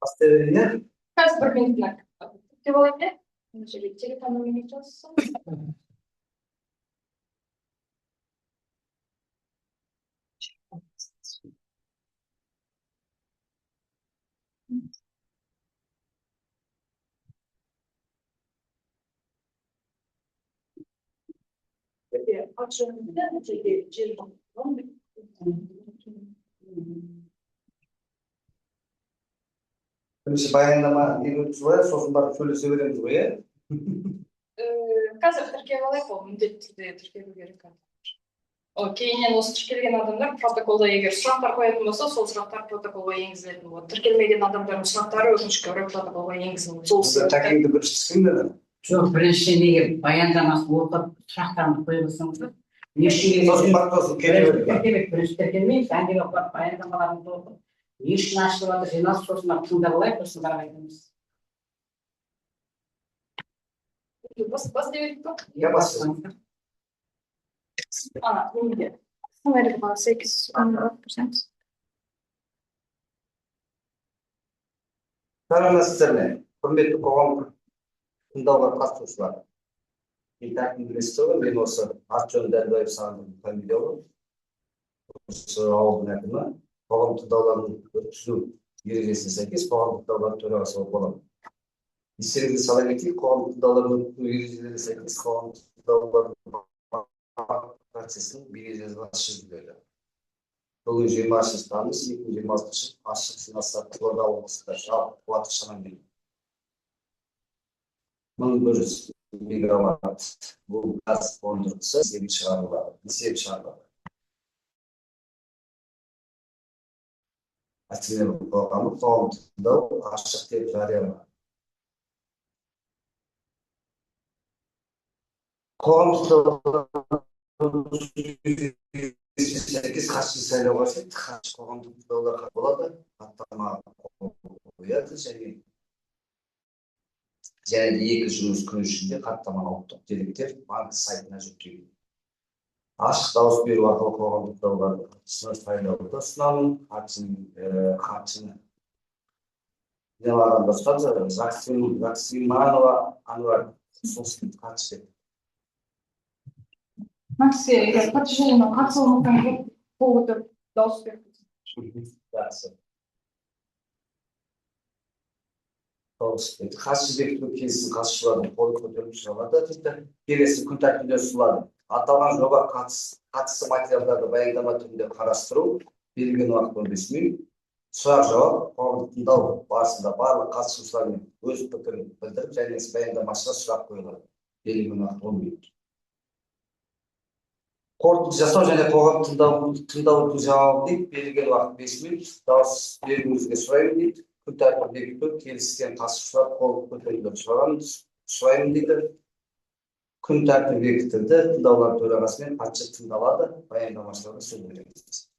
Asteroidler. Қазір бір минутына деп алайын да. Мына жерге телефон нөмірін жазсам. Бірінші баяндама береміз ғой, сосын барып сөйлесе береміз ғой, иә? Қазір тіркеп алайық, ол міндетті түрде тіркелу керек. Кейіннен осы тіркелген адамдар протоколда егер сұрақтар қоятын болса, сол сұрақтар протоколға енгізілетін болады. Тіркелмеген адамдардың сұрақтары өкінішке орай протоколға енгізілмейді. Сол тәкеңді бірінші түскендер. Жоқ, бірінші неге баяндамасын оқып, сұрақтарын қойып алсаңыздар. Бірінші тіркелмейміз, әңгіме оқып, баяндамаларымызды оқып, не үшін ашылып жатыр, жиналыс, сосын барып тыңдап алайық, сосын барып айтамыз. Бас деп па? Я басым. Неге? Сценарийға сәйкес көрсеңіз. Сәлеметсіздер, құрметті қоғам тыңдауға қатысушылар. Тәртібін білесіздер ғой, мен осы Артем Дәлбаев Сағындық фамилиялы. Осы ауылдың әкімі қоғам тыңдауларын өткізу ережесіне сәйкес қоғам тыңдаулар төрағасы болып боламын. Естеріңізге сала кетейік, қоғам тыңдауларын өткізу ережелеріне сәйкес қоғам тыңдаулардың процесінің бейнежазбасы жүргізіледі. Бүгін 20 тамыз 2026 ашық жиналыста Қызылорда облысында жалпы қуаты шамамен 1100 мегаватт бұл газ қондырғысы есебі шығарылады. Акционерлік қоғамы қоғам тыңдау ашық деп жарияланды. Қоғам сәйкес хатшы сайлауға сәйкес хатшы қоғамдық тыңдауларға болады, хаттама қояды және 2 жұмыс күні ішінде хаттаманы ұлттық деректер банк сайтына жүктеледі. Ашық дауыс беру арқылы қоғамдық тыңдауларды сайлауды ұсынамын. Хатшыны Нелардан бастап Заксиманова Ануар Солскин хатшы. Максим, подтверждение қатысуымыздан поводу дауыс беру. Хатшы бекіту келісім қатысушылардың қолы көтеріліп шығарылады. Келесі күн тәртібінде ұсынылады. Аталған жоба қатысты материалдарды баяндама түрінде қарастыру, берілген уақыт 15 минут. Сұрақ-жауап қоғамдық тыңдау барысында барлық қатысушылармен өз пікірін білдіріп, және баяндамашыға сұрақ қойылады. Берілген уақыт 10 минут. Қорытынды жасау және қоғам тыңдаудың жауабы дейді, берілген уақыт 5 минут. Дауыс беруіңізге сұраймын дейді. Күн тәртібін бекіту, келіскен қатысушылар қол көтеруді сұраймын дейді. Күн тәртібі бекітілді, тыңдаулар төрағасымен хатшы тыңдалады, баяндамашыларға сөз береміз.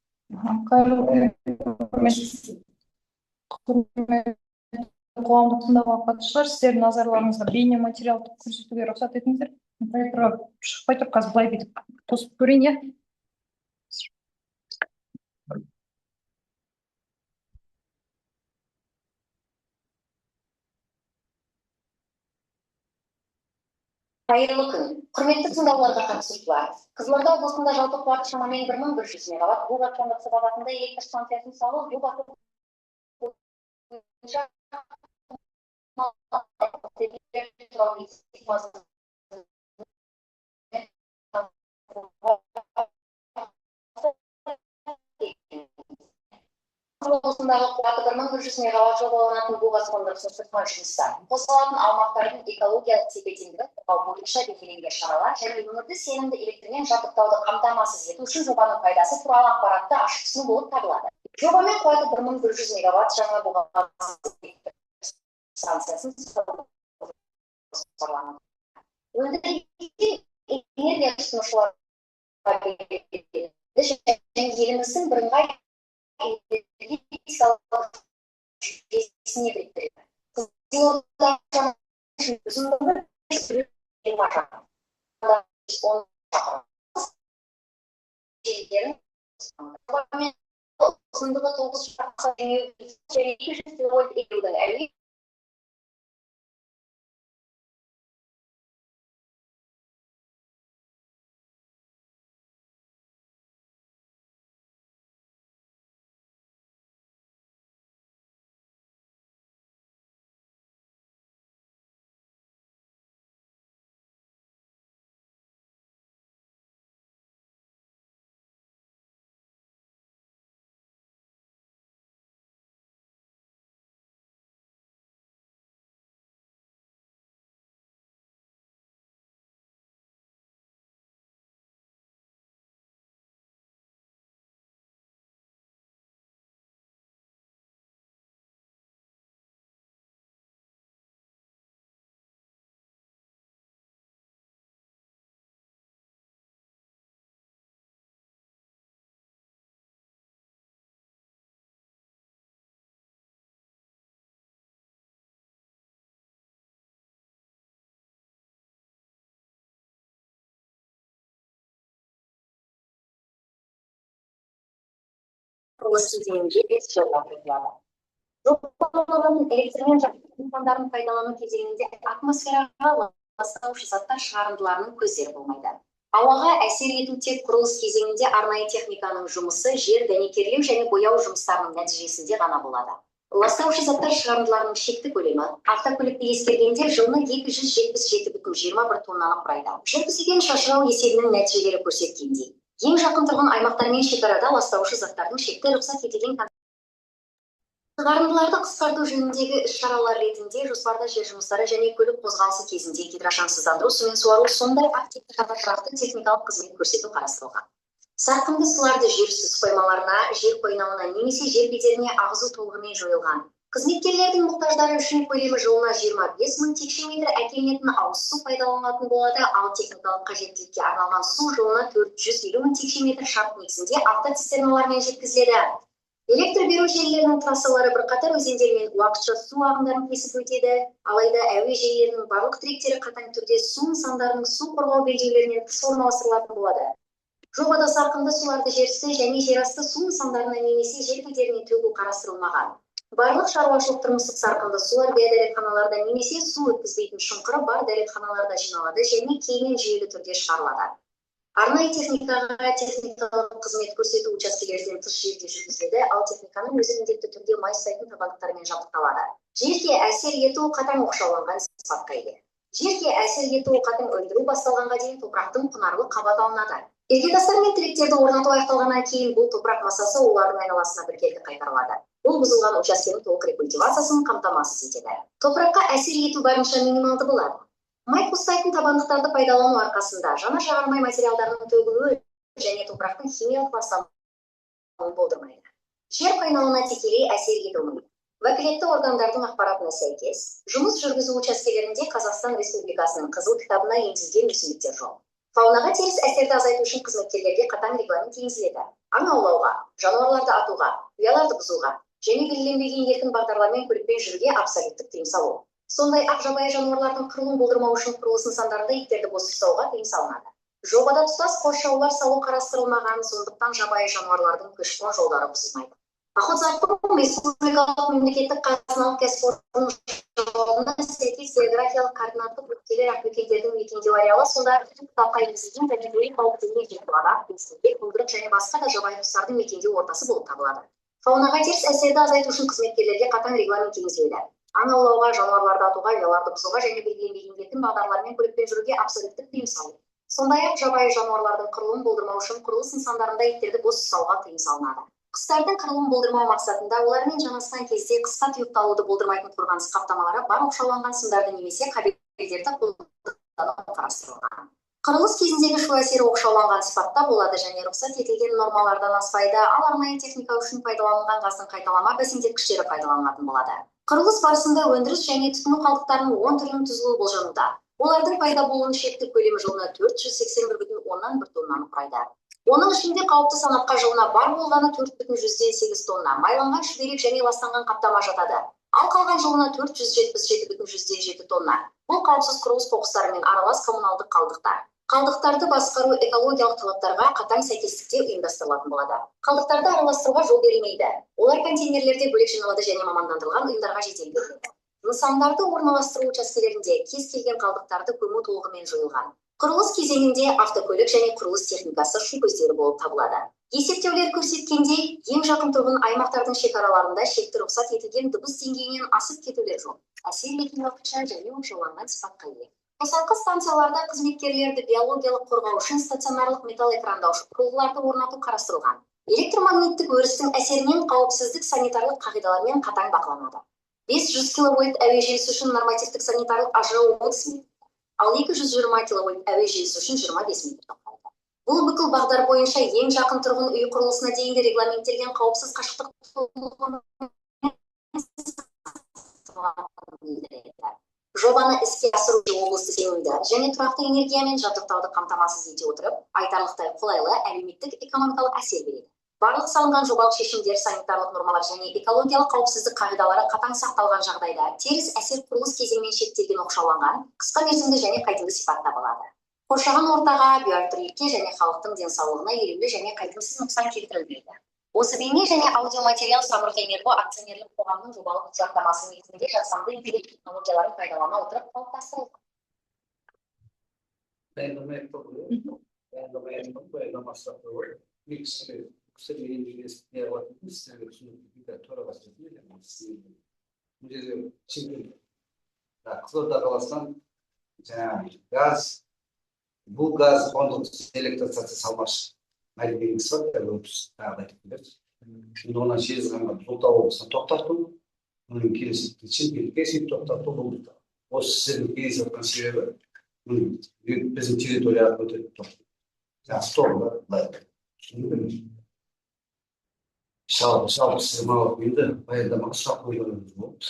Қоғамдық тыңдауға қатысушылар, сіздердің назарларыңызға бейне материалды көрсетуге рұқсат етіңіздер. Шықпай тұрып, қазір былай бүйтіп тосып көрейін, иә? Қайырлы күн. Құрметті тыңдауларға қатысушылар. Қызылорда облысында жалпы қуаты шамамен 1100 мегаватт бұл электрондық бағытында электр станциясын салу жобасы облысындағы қуаты 1100 мегаватт жобаланатын бұл газ қондырғысын сыртқы жұмыстар, қосылатын аумақтардың экологиялық тепе-теңдігін қорғау бойынша белгіленген шаралар және өңірді сенімді электрмен жабдықтауды қамтамасыз ету үшін жобаның пайдасы туралы ақпаратты ашық түсіну болып табылады. Жобамен қуаты 1100 мегаватт жаңа бұл газ станциясын салу өндірілген энергия тұтынушыларға және еліміздің бірыңғай энергетикалық жүйесіне біріктіреді. Қызылорда жылдамдығы 9 шақырымға және 200 киловольт электрлік әуе құрылыс кезеңінде 5 жылға созылады. Жобаланған электрмен жабдықталған нысандарын пайдалану кезеңінде атмосфераға ластаушы заттар шығарындыларының көздері болмайды. Ауаға әсер ету тек құрылыс кезеңінде арнайы техниканың жұмысы, жер дәнекерлеу және бояу жұмыстарының нәтижесінде ғана болады. Ластаушы заттар шығарындыларының шекті көлемі автокөлікті ескергенде жылына 277,21 тоннаны құрайды. Жүргізілген шашырау есебінің нәтижелері көрсеткендей, ең жақын тұрған аймақтармен шекарада ластаушы заттардың шекті рұқсат етілген шығарындыларды қысқарту жөніндегі іс-шаралар ретінде жоспарда жер жұмыстары және көлік қозғалысы кезінде гидрошаңсыздандыру, сумен суару, сондай-ақ техникаға тұрақты техникалық қызмет көрсету қарастырылған. Сарқынды суларды жер үсті су қоймаларына, жер қойнауына немесе жер бедеріне ағызу толығымен жойылған. Қызметкерлердің мұқтаждары үшін көлемі жылына 25 мың текше метр әкелінетін ауыз су пайдаланылатын болады, ал техникалық қажеттілікке арналған су жылына 450 мың текше метр шарт негізінде автоцистерналармен жеткізіледі. Электр беру желілерінің трассалары бірқатар өзендер мен уақытша су ағындарын кесіп өтеді, алайда әуе желілерінің барлық тіректері қатаң түрде су нысандарының су қорғау белдеулерінен тыс орналастырылатын болады. Жобада сарқынды суларды жерүсті және жерасты су нысандарына немесе жер бедеріне төгу қарастырылмаған. Барлық шаруашылық тұрмыстық сарқынды сулар биодәретханаларда немесе су өткізбейтін шұңқыры бар дәретханаларда жиналады және кейіннен жүйелі түрде шығарылады. Арнайы техникаға техникалық қызмет көрсету учаскелерден тыс жерде жүргізіледі, ал техниканың өзі міндетті түрде май ұстайтын табақтармен жабдықталады. Жерге әсер ету қатаң оқшауланған сипатқа ие. Жерге әсер ету қатаң өндіру басталғанға дейін топырақтың құнарлы қабат алынады. Іргетастар мен тіректерді орнату аяқталғаннан кейін бұл топырақ массасы олардың айналасына біркелкі қайтарылады. Бұл бұзылған учаскенің толық рекультивациясын қамтамасыз етеді. Топыраққа әсер ету барынша минималды болады. Май қоспайтын табандықтарды пайдалану арқасында жанар-жағармай материалдарының төгілуі және топырақтың химиялық ластануын болдырмайды. Жер қойнауына тікелей әсер етуі. Уәкілетті органдардың ақпаратына сәйкес, жұмыс жүргізу учаскелерінде Қазақстан Республикасының қызыл кітабына енгізілген өсімдіктер жоқ. Фаунаға теріс әсерді азайту үшін қызметкерлерге қатаң регламент енгізіледі. Аң аулауға, жануарларды атуға, ұяларды бұзуға және белгіленбеген еркін бағдарлармен көлікпен жүруге абсолюттік тыйым салу. Сондай-ақ жабайы жануарлардың қырылуын болдырмау үшін құрылыс нысандарында иттерді бос ұстауға тыйым салынады. Жобада тұтас қоршаулар салу қарастырылмаған, сондықтан жабайы жануарлардың көші-қон жолдары бұзылмайды. Охотзоопром республикалық мемлекеттік қазыналық кәсіпорынның жолына сәйкес географиялық координаттық нүктелер ақбөкендердің мекендеу ареалы сондай-ақ кітапқа енгізілген табиғи қауіптілігіне жетіп бесінбек, бұлдырық және басқа да жабайы құстардың мекендеу ортасы болып табылады. Фаунаға теріс әсерді азайту үшін қызметкерлерге қатаң регламент енгізіледі. Аң аулауға, жануарларды атуға, ұяларды бұзуға және белгіленбеген еркін бағдарлармен көлікпен жүруге абсолюттік тыйым салу. Сондай-ақ жабайы жануарлардың қырылуын болдырмау үшін құрылыс нысандарында иттерді бос ұстауға тыйым салынады. Құстардың қырылуын болдырмау мақсатында олармен жанасқан кезде қысқа тұйықталуды болдырмайтын қорғаныс қаптамалары бар оқшауланған сымдарды немесе кабельдерді қолдану қарастырылған. Құрылыс кезіндегі шу әсері оқшауланған сипатта болады және рұқсат етілген нормалардан аспайды, ал арнайы техника үшін пайдаланылған газдың қайталама бәсеңдеткіштері пайдаланылатын болады. Құрылыс барысында өндіріс және тұтыну қалдықтарының 10 түрінің түзілуі болжануда. Олардың пайда болуының шекті көлемі жылына 481,1 тоннаны құрайды. Оның ішінде қауіпті санатқа жылына бар болғаны 4,8 тонна майланған шүберек және ластанған қаптама жатады. Ал қалған жылына 477,7 тонна. Бұл қауіпсіз құрылыс қоқыстары мен аралас коммуналдық қалдықтар. Қалдықтарды басқару экологиялық талаптарға қатаң сәйкестікте ұйымдастырылатын болады. Қалдықтарды араластыруға жол берілмейді. Олар контейнерлерде бөлек жиналады және мамандандырылған ұйымдарға жеделдетіледі. Нысандарды орналастыру учаскелерінде кез келген қалдықтарды көму толығымен жойылған. Құрылыс кезеңінде автокөлік және құрылыс техникасы шу көздері болып табылады. Есептеулер көрсеткендей, ең жақын тұрғын аймақтардың шекараларында шекті рұқсат етілген дыбыс деңгейінен асып кетулер жоқ. Әсер еткен уақытша және оқшауланған сипатқа ие. Қосалқы станцияларда қызметкерлерді биологиялық қорғау үшін стационарлық металл экрандаушы құрылғыларды орнату қарастырылған. Электромагниттік өрістің әсерінен қауіпсіздік санитарлық қағидалармен қатаң бақыланады. 500 киловольт әуе желісі үшін нормативтік санитарлық ажырау 30 метр, ал 220 киловольт әуе желісі үшін 25 метр. Бұл бүкіл бағдар бойынша ең жақын тұрғын үй құрылысына дейінгі регламенттелген қауіпсіз қашықтық жобаны іске асыру облысты сенімді және тұрақты энергиямен жабдықтауды қамтамасыз ете отырып, айтарлықтай қолайлы әлеуметтік экономикалық әсер береді. Барлық салынған жобалық шешімдер санитарлық нормалар және экологиялық қауіпсіздік қағидалары қатаң сақталған жағдайда теріс әсер құрылыс кезеңмен шектелген оқшауланған, қысқа мерзімді және қайтымды сипатта болады. Қоршаған ортаға, биоәртүрлілікке және халықтың денсаулығына елеулі және қайтымсыз нұқсан келтірілмейді. Осы бейне және аудиоматериал Самұрық-Энерго акционерлік қоғамының жобалық құжаттамасы негізінде жасанды интеллект технологияларын пайдалана отырып қалыптастырылған. Қызылорда қаласынан газ, бұл газ қондық электростанция салмақшы. Мәлімдеңіз бар, тағы айтып келеді. Şimdi ona Жезқазғанға Қызылорда облысына тоқтату, оның келесі Шымкентке сөйтіп тоқтату болды. Осы сіздің келісіп жатқан себебі біздің территорияға өтетін тоқтату. Столда, жалпы сіз маған енді баяндамаға сұрақ қойғаныңыз болды.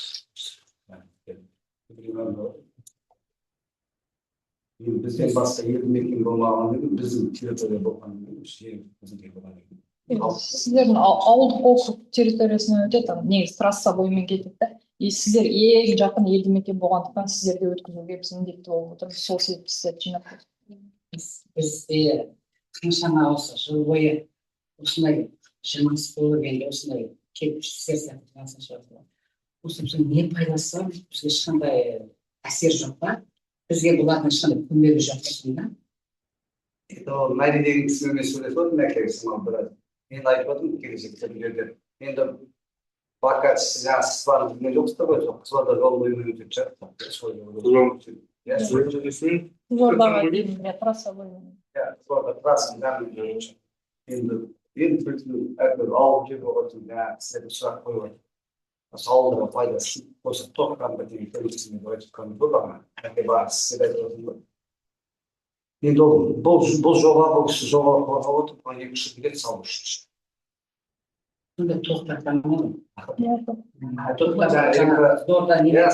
Бізден басқа елді мекен болмағанымен біздің территория болғанымен біздің болғанымен. Сіздердің ауылдық округ территориясынан өтеді, негізі трасса бойымен кетеді. Сіздер ең жақын елді мекен болғандықтан сіздерде өткізуге біз міндетті болып отырмыз. Сол себепті сіздерді жинап бізде қаншама осы жыл бойы осындай жұмыс болып енді осындай келіп жүрсіздер. Осы біздің не пайдасы бар, бізге ешқандай әсер жоқ па? Бізге бұлардың ешқандай көмегі жоқ па? Мәлімдеген кісімен сөйлесіп отырмын, әкелесің біраз. Мен айтып отырмын келешекте жерде. Енді пока сіз бар білген жоқсыздар ғой, Қызылорда жол бойымен өтіп жатыр. Қызылордаға дейін трасса бойымен. Қызылорда трассаның бәрін жүріп. Енді әрбір ауыл жер болғасын, сіздерге сұрақ қойып отыр. Осы ауылдарға пайдасы осы тоқтамға деген келісімді айтып жатқан көп ана. Бар сіз айтып отырмын. Енді бұл жоба қорғап отырып, 2 жыл билет салу үшін. Сонда тоқтатқан ма?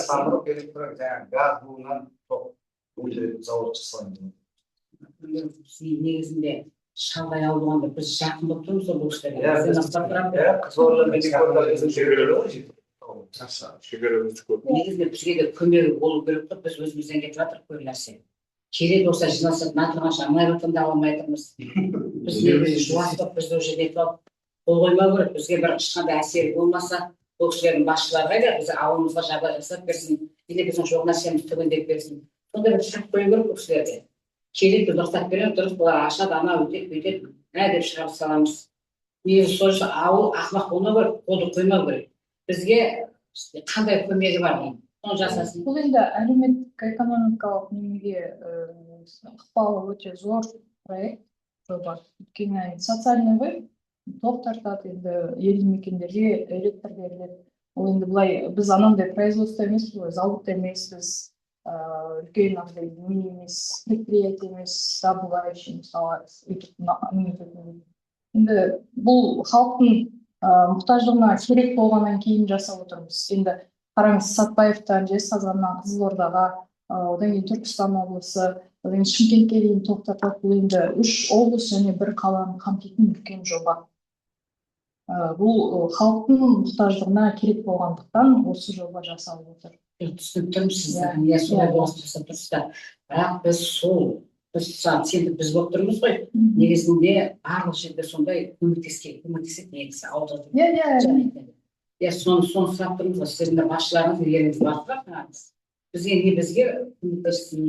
Самұрық электро газ буынан зауыт жасалған. Негізінде шалғай ауылғанда біз жақын болып тұрмыз ол бұл кісілерге. Негізінде бізге де көмегі болу керек қой, біз өзімізден кетіп жатырмыз көп нәрсе. Керек болса жиналсақ, тұрғанша амайлықтан да алмай тұрмыз. Біз негізі жуастық, бізді ол жерде қол қоймау керек. Бізге бір ешқандай әсері болмаса, ол кісілердің басшыларға да біз ауылымызға жағдай жасап берсін, или біздің жоқ нәрсеміз түгендеп берсін. Сонда бір шарт қою керек ол кісілерге. Керекті дұрыстап береді, дұрыс бұлар ашады, ана өтеді, бүйтеді, деп шығарып саламыз. Негізі сол үшін ауыл ақымақ болмау керек, қолды қоймау керек. Бізге қандай көмегі бар деймін. Жасасын. Бұл енді әлеуметтік экономикалық немеге ықпалы өте зор проект жоба. Өйткені социальный ғой, тоқ тартады, енді елді мекендерге электр беріледі. Ол енді былай біз анандай производство емес, зауыт емес, біз үлкен емес, предприятие емес, добывающий мысалы. Енді бұл халықтың мұқтаждығына керек болғаннан кейін жасап отырмыз. Енді қараңыз, Сатпаевтан Жезқазғаннан Қызылордаға, одан кейін Түркістан облысы, одан кейін Шымкентке дейін тоқтатылып, бұл енді 3 облыс және 1 қаланы қамтитын үлкен жоба. Бұл халықтың мұқтаждығына керек болғандықтан осы жоба жасалып отыр. Түсініп тұрмын сізден, солай болсын жасап тұрсыздар. Бірақ біз сол біз сендіп біз болып тұрмыз ғой, негізінде барлық жерде сондай көмектеседі негізі ауылда. Соны сұрап тұрмыз ғой, сіздердің де басшыларыңыз еліңіз бар бірақ бізге көмектессін,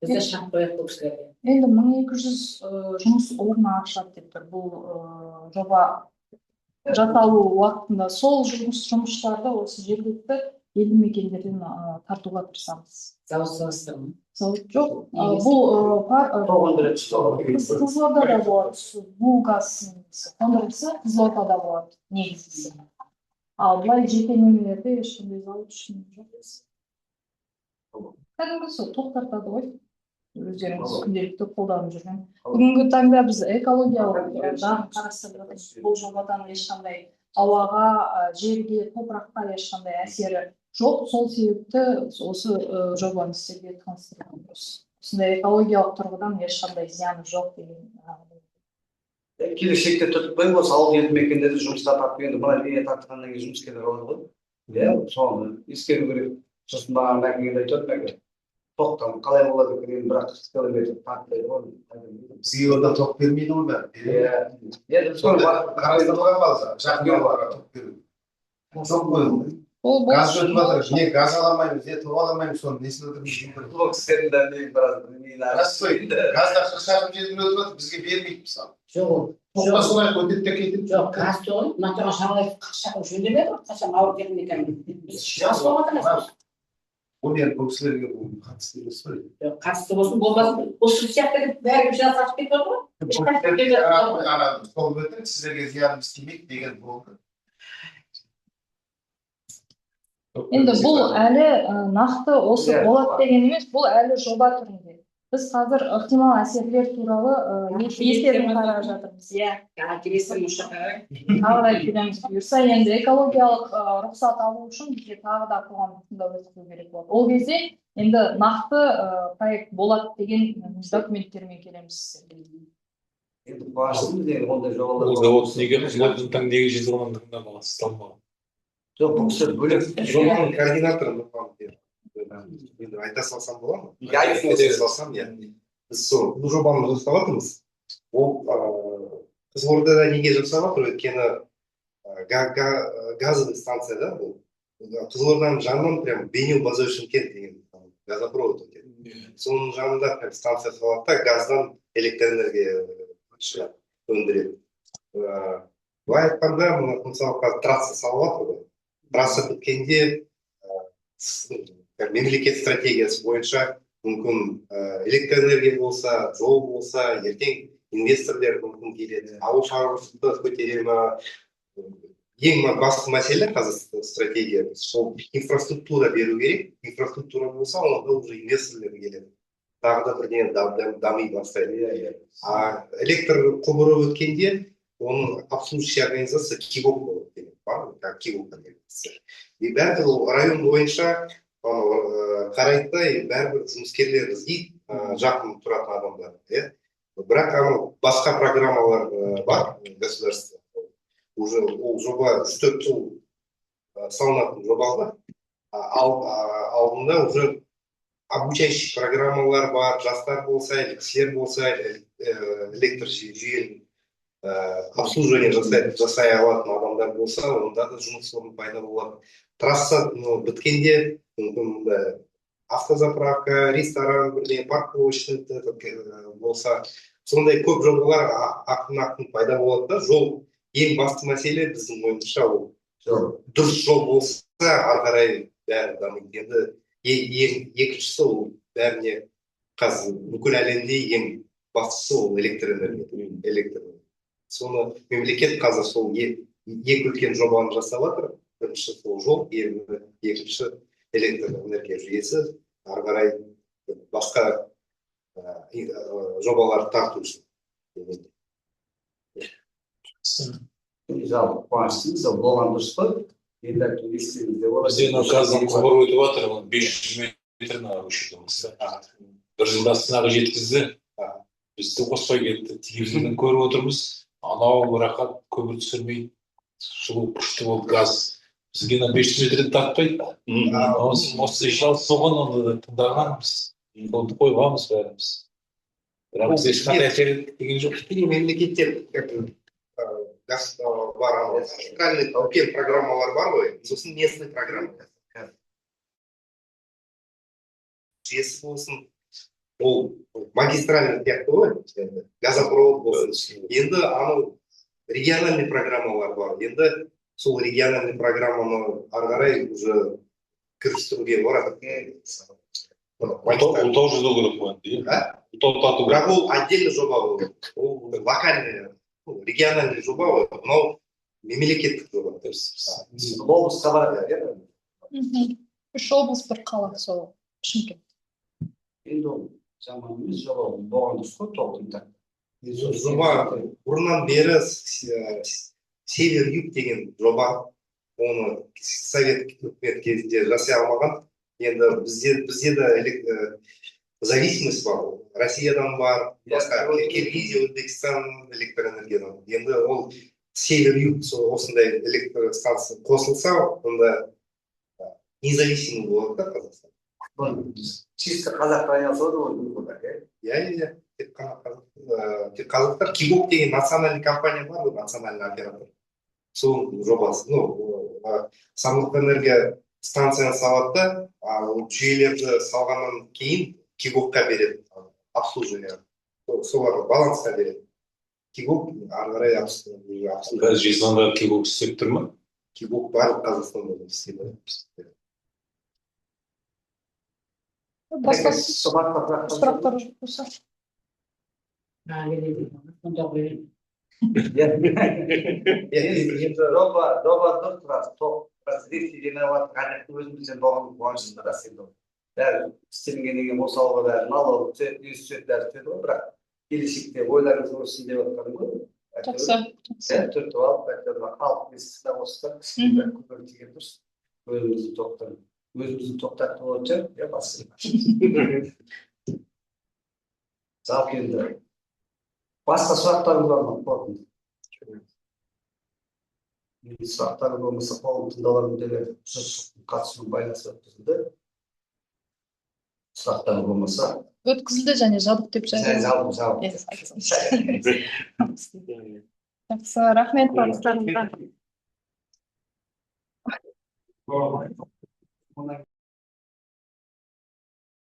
бізде шарт қояды бұл кісілерге. Енді 1200 жұмыс орны ашылады деп тұр. Бұл жоба жасалу уақытында сол жұмысшыларды осы жергілікті елді мекендерден тартуға тырысамыз. Заводстар ма? Жоқ, бұл Қызылордада болады. Бұл газ қондырғысы Қызылордада болады негізгісі. Ал былай жеке мемлекетте ешқандай завод үшін жоқ. Кәдімгі сол тоқтатады ғой. Өздеріңіз күнделікті қолданып жүрген. Бүгінгі таңда біз экологиялық жағын қарастырып жатырмыз. Бұл жобадан ешқандай ауаға, жерге, топыраққа ешқандай әсері жоқ. Сол себепті осы жобаны сіздерге таныстырған дұрыс. Осындай экологиялық тұрғыдан ешқандай зияны жоқ деген. Келешекте түртіп қойып осы ауыл елді мекендерде жұмысқа тартып енді мына линия тартқаннан кейін жұмыскерлер болады ғой. Иә, соны ескеру керек. Сосын маған мәкеңді айтып мәке. Тоқтам қалай болады екен, бірақ 40 километр тартпайды ғой. Бізге онда тоқ бермейді ғой бәрі. Иә, қарастырылған балса, жақын ауларға тоқ беру. Жоқ қой. Газ өтіп жатыр, не газ аламаймыз, не тоқ аламаймыз, соны несін өтірмейді. Бұл кісілердің де мен біраз Газда 40 шақырым жерден өтіп жатыр, бізге бермейді мысалы. Жоқ, Тоқта солай өтеді де кетеді. жоқ, газ тоғын, мына тұрған шамалай 40 шақырым жөнделмеді, қашан ауыр техникамен. Біз жас болматырмыз. Ол енді бұл кісілерге қатысты емес қой. Қатысты болсын, болмасын. Осы сияқты бәрі жинас ашып кетіп отыр ғой. Сол өтіп, сіздерге зиянымыз тимейді деген болды. Енді бұл әлі нақты осы болады деген емес, бұл әлі жоба түрінде. Біз қазір ықтимал әсерлер туралы ескеріп қарап жатырмыз. Келесі Тағы да келеміз бұйырса, енді экологиялық рұқсат алу үшін бізге тағы да қоғамдық тыңдау өткізу керек болады. Ол кезде енді нақты проект болады деген документтермен келеміз. енді қуаныштымыз деген ондай жобалар. Ол завод неге Қызылордадан неге жезқазғандығына баласы талмаған. Жоқ, бұл кісілер бөлек. Жобаның координаторы енді айта салсам болады ма? Айта салсам, біз сол бұл жобаны жасап жатырмыз. Ол Қызылордада неге жасап жатыр? Өйткені газовый станция да бұл. Қызылорданың жанынан прям Бейнеу Базар-Шымкент деген газопровод өтеді. Соның жанында прям станция салады да газдан электроэнергия өндіреді. Былай айтқанда, мысалы қазір трасса салып жатыр ғой. Трасса біткенде мемлекет стратегиясы бойынша мүмкін электроэнергия болса, жол болса, ертең инвесторлар мүмкін келеді. Ауыл шаруашылықты көтере ма? Ең басты мәселе қазір стратегия сол инфраструктура беру керек. Инфраструктура болса, онда уже инвесторлар келеді. Тағы да бірдеңе дами бастайды. Электр құбыры өткенде оның обслуживающий организация Кигок болады деген бар, Кигок организация. И бәрі район бойынша қарайды, бәрібір жұмыскерлер іздейді, жақын тұратын адамдар. Бірақ басқа программалар бар государства. Уже ол жоба 3-4 жыл салынатын жобалар. Алдында уже обучающий программалар бар, жастар болса, кісілер болса, электр жүйелін обслуживание жасай алатын адамдар болса, онда да жұмыс орны пайда болады. Трасса біткенде автозаправка, ресторан, парковочный болса, сондай көп жобалар ақын пайда болады да. Жол ең басты мәселе біздің ойымызша ол. Дұрыс жол болса, ары қарай бәрі дамиды. Енді екіншісі ол бәріне қазір бүкіл әлемде ең бастысы ол электроэнергия. Соны мемлекет қазір сол екі үлкен жобаны жасап жатыр. Бірінші сол жол, екінші электроэнергия жүйесі, ары қарай басқа жобалар тарту үшін. Жалпы қуаныштымыз, болған дұрыс қой. Бізде газдан құбыр өтіп жатыр, 500 метрін өшірдіңіз. Бір жылда сынағы жеткізді. Бізді қоспай кетті. Телевизордан көріп отырмыз. Анау рақат көмір түсірмей, жылу күшті болды газ. Бізге 500 метрден тартпайды. Осы шал соған онда тыңдағанбыз. Оны қойғанбыз бәріміз. Бірақ біз ешқандай әсер еткен жоқ. Кей мемлекеттер газ бар, центральный үлкен программалар бар ғой, сосын местный программа. Жүйесі болсын, ол магистральный сияқты ғой, газопровод болсын. Енді анау региональный программалар бар. Енді сол региональный программаны ары қарай уже кірістіруге болады. Ұлтау жазу керек қой. Ұлтау тату. Бірақ ол отдельный жоба ол. Ол локальный, региональный жоба ғой. Мынау мемлекеттік жоба. Облысқа барады, иә? Үш облыс бір қала сол Шымкент. Енді ол заманымыз жоба болған дұрыс қой, толқында. Жоба бұрыннан бері север-юг деген жоба. Оны совет үкімет кезінде жасай алмаған. Енді бізде де зависимость бар. Россиядан бар, Киргизия, Өзбекстан электроэнергиядан. Енді ол север-юг осындай электростанция қосылса, онда независимый болады да Қазақстан. Чисто қазақ айналысады ғой. Иә, тек қазақтар. Кигок деген национальный компания бар ғой, национальный оператор. Сол жобасы, самұрық энергия станцияны салады да, жүйелерді салғаннан кейін Кигокқа береді обслуживание. Соларға балансқа береді. Кигок ары қарай обслуживание. Қазір Жезқазғанда Кигок істеп тұр ма? Кигок барлық Қазақстанда істейді. Басқа сұрақтар болса. Онда қойын. Жоба дұрыс рас, разрешение жинап жатқан өзімізден болған қуанышты рас енді. Бәрі істелінген деген осалға бәрі налог түседі, үй түседі, бәрі түседі ғой, бірақ келешекте ойларыңыз өссін деп жатқаным ғой. Жақсы. Түртіп алып, халық естісіне қосса, көбірек тиген дұрыс. Өзімізді тоқтатып отырып, я басым. Жалпы енді. Басқа сұрақтарыңыз бар ма? Қорытынды. Сұрақтары болмаса қоғам тыңдауларымен қатысуға байланысты өткізілді. Сұрақтары болмаса Өткізілді және жабық деп жабық. Жақсы, рахмет барлықтарыңызға.